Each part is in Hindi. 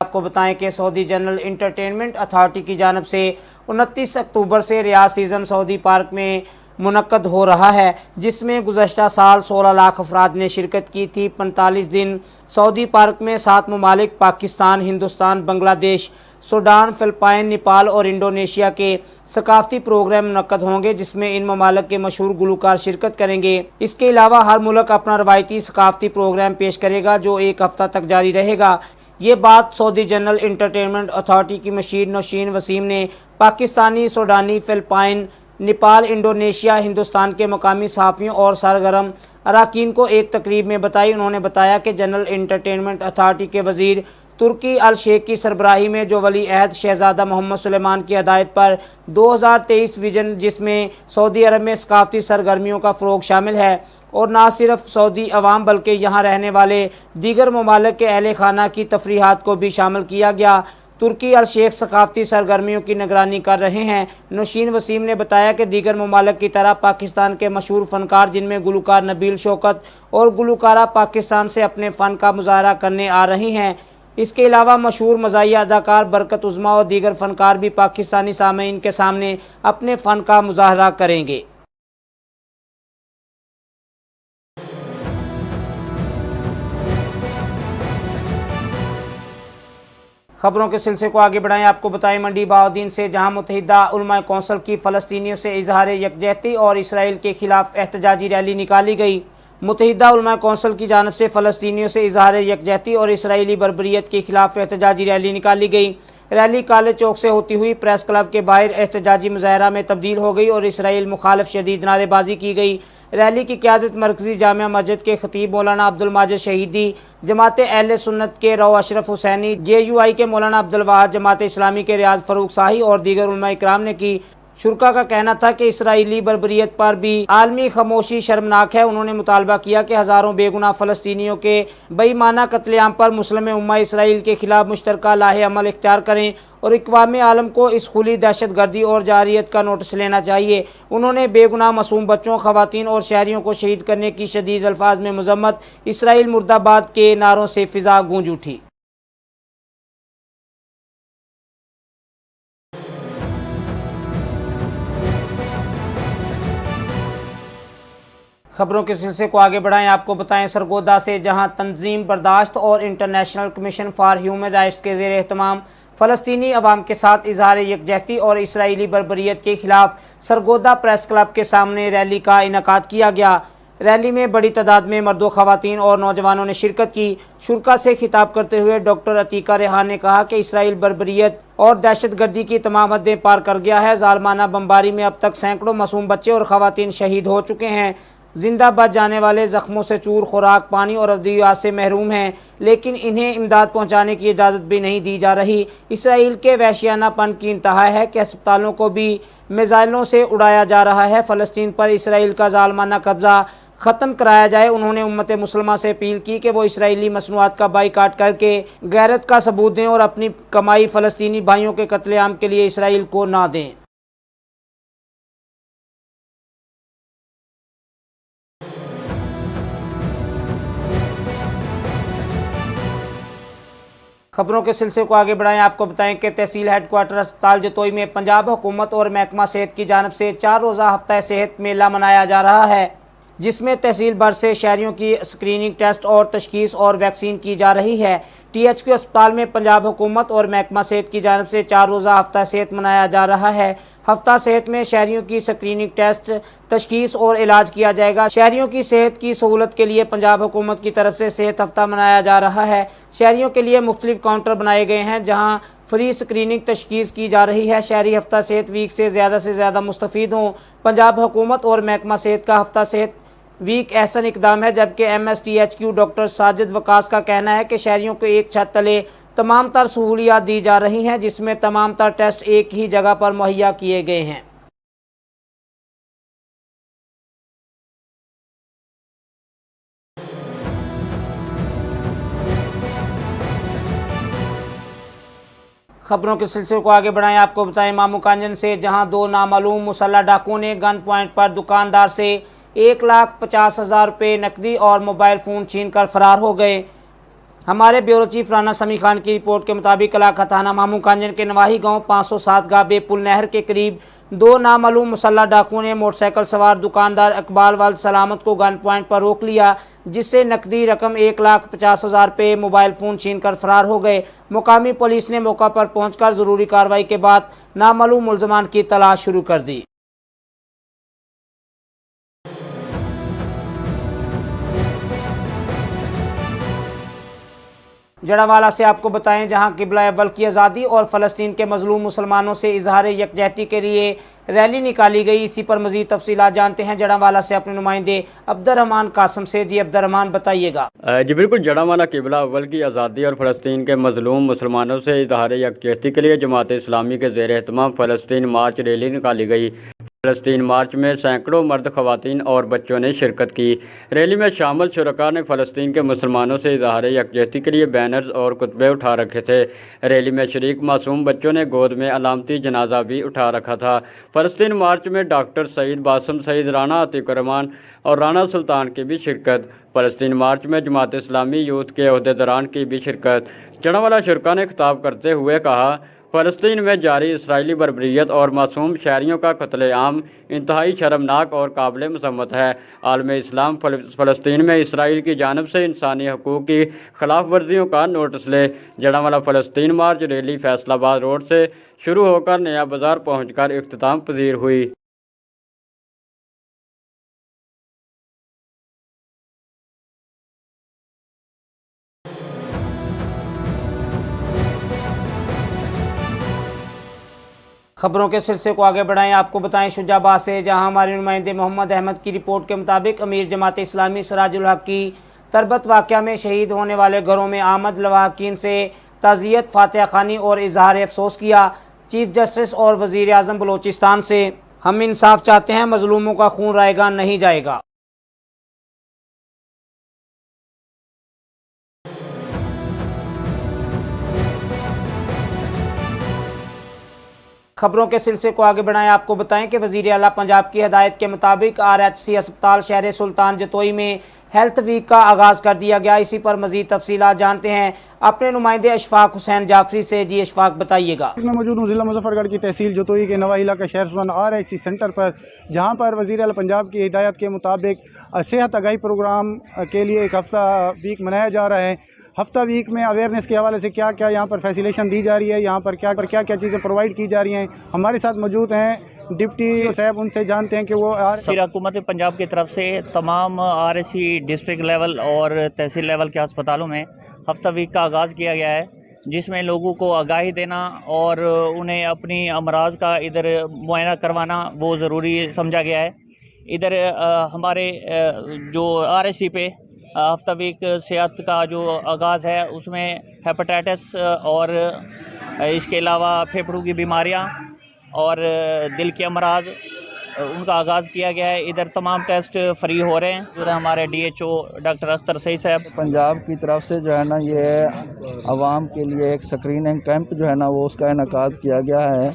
आपको बताएं कि सऊदी जनरल इंटरटेनमेंट अथॉरिटी की जानिब से 29 अक्टूबर से रियाज सीज़न सऊदी पार्क में मुनक्कद हो रहा है, जिसमें गुज़श्ता साल 16 लाख अफराद ने शिरकत की थी। 45 दिन सऊदी पार्क में 7 ममालिक पाकिस्तान, हिंदुस्तान, बांग्लादेश, सूडान, फ़िलिपाइन, नेपाल और इंडोनेशिया के सकाफ़ती प्रोग्राम मुनक्कद होंगे, जिसमें इन ममालिक के मशहूर गुलकार शिरकत करेंगे। इसके अलावा हर मुल्क अपना रवायती सकाफ़ती प्रोग्राम पेश करेगा जो 1 हफ़्ता तक जारी रहेगा। ये बात सऊदी जनरल इंटरटेनमेंट अथॉरिटी की मशीर नौशीन वसीम ने पाकिस्तानी, सूडानी, फ़िलिपाइन, नेपाल, इंडोनेशिया, हिंदुस्तान के मकामी सहाफ़ियों और सरगर्म अरकान को एक तकरीब में बताई। उन्होंने बताया कि जनरल इंटरटेनमेंट अथॉरिटी के वज़ीर तुर्की अल शेख की सरबराही में जो वली अहद शहज़ादा मोहम्मद सुलेमान की हदायत पर 2023 विजन, जिसमें सऊदी अरब में सकाफ़ती सरगर्मियों का फ़रोग़ शामिल है और न सिर्फ सऊदी अवाम बल्कि यहाँ रहने वाले दीगर ममालिक के अहले खाना की तफरीहात को भी शामिल किया गया। तुर्की अल शेख सकाफ़ती सरगर्मियों की निगरानी कर रहे हैं। नौशीन वसीम ने बताया कि दीगर ममालिक की तरह पाकिस्तान के मशहूर फ़नकार, जिनमें गुलकार नबील शौकत और गुलकारा पाकिस्तान से अपने फ़न का मुजाहरा करने आ रही हैं। इसके अलावा मशहूर मज़ाहिया अदाकार बरकत उज़्मा और दीगर फ़नकार भी पाकिस्तानी सामीन के सामने अपने फ़न का मुजाहरा करेंगे। खबरों के सिलसिले को आगे बढ़ाएं। आपको बताएं मंडी बहाउद्दीन से, जहां मुत्तहिदा उलमा कौंसिल की फ़लस्तीनियों से इजहार यकजहती और इसराइल के खिलाफ एहतजाजी रैली निकाली गई। मुत्तहिदा उलमा कौंसिल की जानिब से फ़लस्तीनियों से इजहार यकजहती और इसराइली बर्बरियत के खिलाफ एहतजाजी रैली निकाली गई। रैली काले चौक से होती हुई प्रेस क्लब के बाहर एहतजाजी मुजाहरा में तब्दील हो गई और इसराइल मुखालिफ शदीद नारेबाजी की गई। रैली की क़यादत मरकज़ी जामिया मस्जिद के खतीब मौलाना अब्दुल माजिद शहीदी, जमात अहले सुन्नत के रौ अशरफ हुसैनी, JUI के मौलाना अब्दुल वहाद, जमात इस्लामी के रियाज फ़ारूक शाही और दीगर उलमा इकराम ने की। शुरका का कहना था कि इसराइली बर्बरियत पर भी आलमी खामोशी शर्मनाक है। उन्होंने मुतालबा किया कि हज़ारों बेगुनाह फ़लस्तीनियों के बेईमाना कत्लेआम पर मुस्लिम उम्मा इसराइल के खिलाफ मुश्तरका लाहे अमल इख्तियार करें और इक़वाम आलम को इस खुली दहशत गर्दी और जारियत का नोटिस लेना चाहिए। उन्होंने बेगुनाह मासूम बच्चों, ख़वातीन और शहरियों को शहीद करने की शदीद अल्फाज में मज़म्मत, इसराइल मुर्दाबाद के नारों से फ़िज़ा गूंज उठी। खबरों के सिलसिले को आगे बढ़ाएं। आपको बताएं सरगोदा से, जहां तंजीम बर्दाश्त और international commission for human rights के ज़ेर एहतमाम फ़लस्तीनी अवाम के साथ इजहार यकजहती और इसराइली बर्बरियत के खिलाफ सरगोदा प्रेस क्लब के सामने रैली का इनेकाद किया गया। रैली में बड़ी तादाद में मर्दों, ख़वातीन और नौजवानों ने शिरकत की। शुरका से खिताब करते हुए डॉक्टर अतीका रेहान ने कहा कि इसराइल बर्बरियत और दहशत गर्दी की तमाम हदें पार कर गया है। ज़ालमाना बमबारी में अब तक सैकड़ों मासूम बच्चे और ख़वातीन शहीद हो चुके हैं। जिंदा बच जाने वाले ज़ख्मों से चूर, खुराक, पानी और अद्वियात से महरूम हैं, लेकिन इन्हें इमदाद पहुंचाने की इजाज़त भी नहीं दी जा रही। इसराइल के वहशियानापन की इंतहा है कि अस्पतालों को भी मिसाइलों से उड़ाया जा रहा है। फ़लस्तीन पर इसराइल का ज़ालमाना कब्ज़ा ख़त्म कराया जाए। उन्होंने उम्मत मुस्लिमा से अपील की कि वो इसराइली मसनूआत का बाइकाट करके गैरत का सबूत दें और अपनी कमाई फ़लस्तीनी भाइयों के कत्लेआम के लिए इसराइल को ना दें। खबरों के सिलसिले को आगे बढ़ाएं। आपको बताएं कि तहसील हेडक्वार्टर अस्पताल जतोई में पंजाब हुकूमत और महकमा सेहत की जानिब से 4 रोज़ा हफ्ता सेहत मेला मनाया जा रहा है, जिसमें तहसील भर से शहरियों की स्क्रीनिंग, टेस्ट और तशखीस और वैक्सीन की जा रही है। THQ अस्पताल में पंजाब हुकूमत और महकमा सेहत की जानिब से 4 रोज़ा हफ्ता सेहत मनाया जा रहा है। हफ्ता सेहत में शहरियों की स्क्रीनिंग, टेस्ट, तशखीस और इलाज किया जाएगा। शहरियों की सेहत की सहूलत के लिए पंजाब हुकूमत की तरफ से सेहत हफ्ता मनाया जा रहा है। शहरियों के लिए मुख्तलिफ काउंटर बनाए गए हैं जहाँ फ्री स्क्रीनिंग, तशखीस की जा रही है। शहरी हफ्ता सेहत वीक से ज़्यादा मुस्तफ़ीद हों। पंजाब हुकूमत और महकमा सेहत का हफ्ता सेहत वीक एहसन इकदाम है, जबकि MSTHQ डॉक्टर साजिद वकास का कहना है कि शहरियों को एक छत तले तमाम तर सहूलियात दी जा रही हैं, जिसमें तमाम तर टेस्ट एक ही जगह पर मुहैया किए गए हैं। खबरों के सिलसिले को आगे बढ़ाएं। आपको बताएं मामू कांजन से, जहां 2 नामालूम मुसल्लह डाकुओं ने गन पॉइंट पर दुकानदार से 1,50,000 रुपये नकदी और मोबाइल फ़ोन छीन कर फरार हो गए। हमारे ब्यूरो चीफ राना समी खान की रिपोर्ट के मुताबिक इलाका थाना मामू कांजन के नवाही गांव 507 गाबे पुल नहर के करीब दो नामालूम मुसल्लह डाकुओं ने मोटरसाइकिल सवार दुकानदार इकबाल वल्द सलामत को गन पॉइंट पर रोक लिया, जिससे नकदी रकम 1,50,000 रुपये, मोबाइल फ़ोन छीन कर फरार हो गए। मुकामी पुलिस ने मौका पर पहुंचकर ज़रूरी कार्रवाई के बाद नामालूम मुलजमान की तलाश शुरू कर दी। जड़ावाला से आपको बताएं, जहां किबला अव्वल की आज़ादी और फ़लस्तीन के मजलूम मुसलमानों से इजहार यकजहती के लिए रैली निकाली गई। इसी पर मज़ीद तफसीलात जानते हैं जड़ावाला से अपने नुमाइंदे अब्दुर्रहमान कासम से। जी अब्दुर्रहमान, बताइएगा। जी बिल्कुल, जड़ावाला किबला अव्वल की आज़ादी और फ़लस्तीन के मजलूम मुसलमानों से इजहार यकजहती के लिए जमात इस्लामी के ज़ेर एहतमाम फ़लस्तीन मार्च रैली निकाली गई। फ़लस्तीन मार्च में सैकड़ों मर्द, ख़वातीन और बच्चों ने शिरकत की। रैली में शामिल शुरका ने फ़लस्तीन के मुसलमानों से इजहार यकजहती के लिए बैनर्स और कुतबे उठा रखे थे। रैली में शरीक मासूम बच्चों ने गोद में अलामती जनाजा भी उठा रखा था। फ़लस्तीन मार्च में डॉक्टर सईद, बासम सईद, राना अतीकुर्रहमान और राना सुल्तान की भी शिरकत। फ़लस्तीन मार्च में जमात इस्लामी यूथ के अहदेदारान की भी शिरकत। जड़ावाला शुरका ने खिताब करते हुए कहा, फ़लस्तीन में जारी इसराइली बर्बरियत और मासूम शहरियों का कत्ले-आम इंतहाई शर्मनाक और काबिल मज़म्मत है। आलम इस्लाम फ़लस्तीन में इसराइल की जानिब से इंसानी हकूक़ की खिलाफ वर्जियों का नोटिस ले। जड़ावाला फ़लस्तीन मार्च रैली फैसलाबाद रोड से शुरू होकर नया बाज़ार पहुँचकर इख्तिताम पजीर हुई। खबरों के सिलसिले को आगे बढ़ाएं, आपको बताएं शुजाबाद से, जहां हमारे नुमाइंदे मोहम्मद अहमद की रिपोर्ट के मुताबिक अमीर जमात इस्लामी सिराजुल हक की तरबत वाक़या में शहीद होने वाले घरों में आमद लवाहकीन से ताज़ियत, फातिहा खानी और इजहार अफसोस किया। चीफ जस्टिस और वज़ीर आज़म बलोचिस्तान से, हम इंसाफ चाहते हैं, मजलूमों का खून रायगा नहीं जाएगा। खबरों के सिलसिले को आगे बढ़ाएं, आपको बताएं कि वज़ीर आला पंजाब की हदायत के मुताबिक RHC अस्पताल शहर सुल्तान जतोई में हेल्थ वीक का आगाज़ कर दिया गया। इसी पर मज़ीद तफसीलात जानते हैं अपने नुमाइंदे अशफाक हुसैन जाफरी से। जी अशफाक, बताइएगा। मैं मौजूद हूँ ज़िला मुजफ्फरगढ़ की तहसील जतोई के नवाही इलाका शहर सुल्तान RHC सेंटर पर, जहाँ पर वज़ीर आला पंजाब की हिदायत के मुताबिक सेहत आगाही प्रोग्राम के लिए एक हफ़्ता वीक मनाया जा रहा है। हफ्ता वीक में अवेयरनेस के हवाले से क्या क्या यहाँ पर फैसिलेशन दी जा रही है, यहाँ पर क्या क्या चीज़ें प्रोवाइड की जा रही हैं। हमारे साथ मौजूद हैं डिप्टी साहब, उनसे जानते हैं कि वो हुकूमत पंजाब की तरफ से तमाम RHC डिस्ट्रिक्ट लेवल और तहसील लेवल के अस्पतालों में हफ्ता वीक का आगाज़ किया गया है, जिसमें लोगों को आगाही देना और उन्हें अपनी अमराज का इधर मुआयना करवाना वो ज़रूरी समझा गया है। इधर हमारे जो RHC पे हफ्ता वीक सेहत का जो आगाज़ है उसमें हेपेटाइटिस और इसके अलावा फेफड़ों की बीमारियां और दिल के अमराज उनका आगाज़ किया गया है। इधर तमाम टेस्ट फ्री हो रहे हैं। जो हमारे DHO डॉक्टर अख्तर सईद साहब पंजाब की तरफ से जो है ना, ये आवाम के लिए एक स्क्रीनिंग कैंप जो है ना वो उसका इनेकाद किया गया है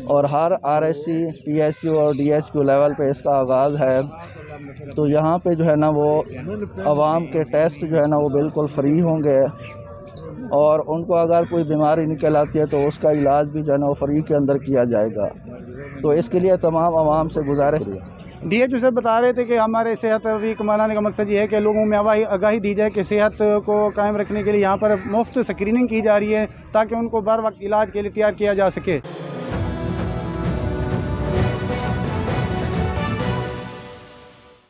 और हर RHC, THQ और DHQ लेवल पे इसका आगाज़ है। तो यहाँ पे जो है ना वो आवाम के टेस्ट जो है ना वो बिल्कुल फ्री होंगे और उनको अगर कोई बीमारी निकल आती है तो उसका इलाज भी जो है ना वो फ्री के अंदर किया जाएगा। तो इसके लिए तमाम आवाम से गुजारिश। DHO से बता रहे थे कि हमारे सेहत वीक मनाने का मकसद ये है कि लोगों में आगाही दी जाए कि सेहत को कायम रखने के लिए यहाँ पर मुफ्त स्क्रीनिंग की जा रही है ताकि उनको बर वक्त इलाज के लिए तैयार किया जा सके।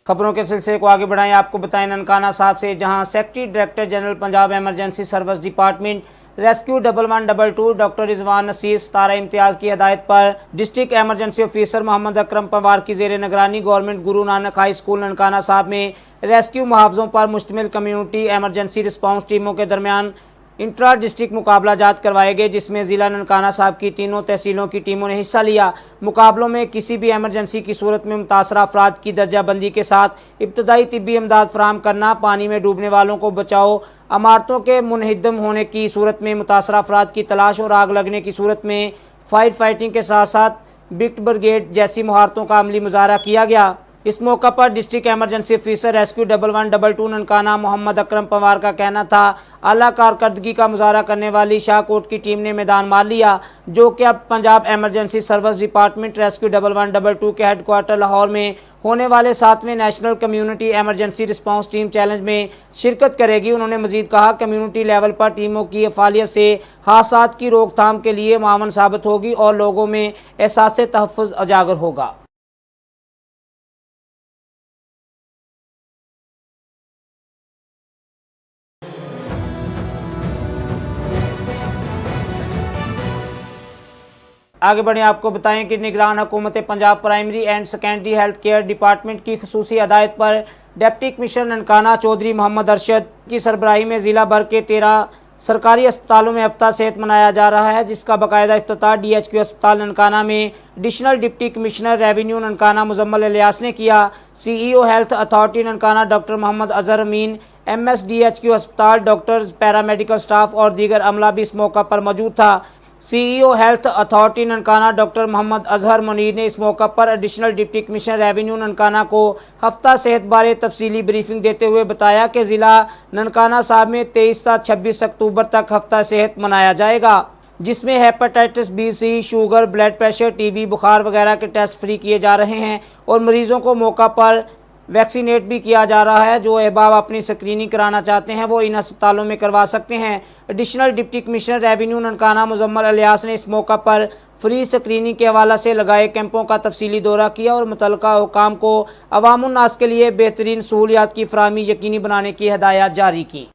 खबरों के सिलसिले को आगे बढ़ाएं, आपको बताएं ननकाना साहब से, जहां secretary director general Punjab emergency service department rescue 1122 doctor Rizwan Naseer 17 Imtiaz की हदायत पर district emergency officer Mohammad Akram Pawar की ज़ेर निगरानी government Guru Nanak high school Nankana साहब में रेस्क्यू मुहावजों पर मुश्तमिल कम्यूनिटी एमरजेंसी रिस्पांस टीमों के दरमियान इंट्रा डिस्ट्रिक्ट मुकाबला जात करवाए गए, जिसमें ज़िला ननकाना साहब की तीनों तहसीलों की टीमों ने हिस्सा लिया। मुकाबलों में किसी भी एमरजेंसी की सूरत में मुतासरा अफराद की दर्जाबंदी के साथ इब्तदाई तिब्बी इमदाद फराहम करना, पानी में डूबने वालों को बचाओ, इमारतों के मुनहदम होने की सूरत में मुतासरा अफराद की तलाश और आग लगने की सूरत में फायर फाइटिंग के साथ साथ बिक्ट ब्रिगेड जैसी महारतों का अमली मुजाहरा किया गया। इस मौका पर district emergency officer rescue 1112 Nankana Mohammad Akram Pawar का कहना था, आला कारकर्दगी का मुजाहरा करने वाली शाहकोट की टीम ने मैदान मार लिया, जो कि अब Punjab emergency service department rescue 1112 के हेडक्वार्टर लाहौर में होने वाले 7वें national community emergency response team challenge में शिरकत करेगी। उन्होंने मजीद कहा, कम्युनिटी लेवल पर टीमों की अफालियत से हादसात की रोकथाम के लिए मावन साबित होगी और लोगों में एहसास तहफ़्फ़ुज़ उजागर होगा। आगे बढ़े, आपको बताएं कि निगरान हुकूमत Punjab primary and secondary health care department की खुसूसी हदायत पर डिप्टी कमिश्नर ननकाना चौधरी मोहम्मद अरशद की सरबराही में ज़िला भर के 13 सरकारी अस्पतालों में हफ्ता सेहत मनाया जा रहा है, जिसका बाकायदा इफ्तिताह DHQ अस्पताल ननकाना में additional deputy commissioner revenue Nankana Muzammil Ilyas ने किया। CEO health authority Nankana doctor Mohammad Azhar Amin, MS DHQ अस्पताल, डॉक्टर्स, पैरामेडिकल स्टाफ और दीगर अमला भी इस मौका पर मौजूद था। CEO health authority Nankana doctor Mohammad Azhar Munir ने इस मौका पर additional deputy commissioner revenue Nankana को हफ्ता सेहत बारे तफसीली ब्रीफिंग देते हुए बताया कि ज़िला ननकाना साहब में 23 से 26 अक्टूबर तक हफ्ता सेहत मनाया जाएगा, जिसमें hepatitis B, C, sugar, blood pressure, TB, बुखार वगैरह के टेस्ट फ्री किए जा रहे हैं और मरीज़ों को मौका पर वैक्सीनेट भी किया जा रहा है। जो अहबाब अपनी स्क्रीनिंग कराना चाहते हैं वो इन अस्पतालों में करवा सकते हैं। Additional deputy commissioner revenue Nankana Muzammil Ilyas ने इस मौका पर फ्री स्क्रीनिंग के हवाले से लगाए कैंपों का तफसीली दौरा किया और मुतल्लिका हुकाम को अवामुन्नास के लिए बेहतरीन सहूलियात की फराहमी यकीनी बनाने की हिदायत जारी की।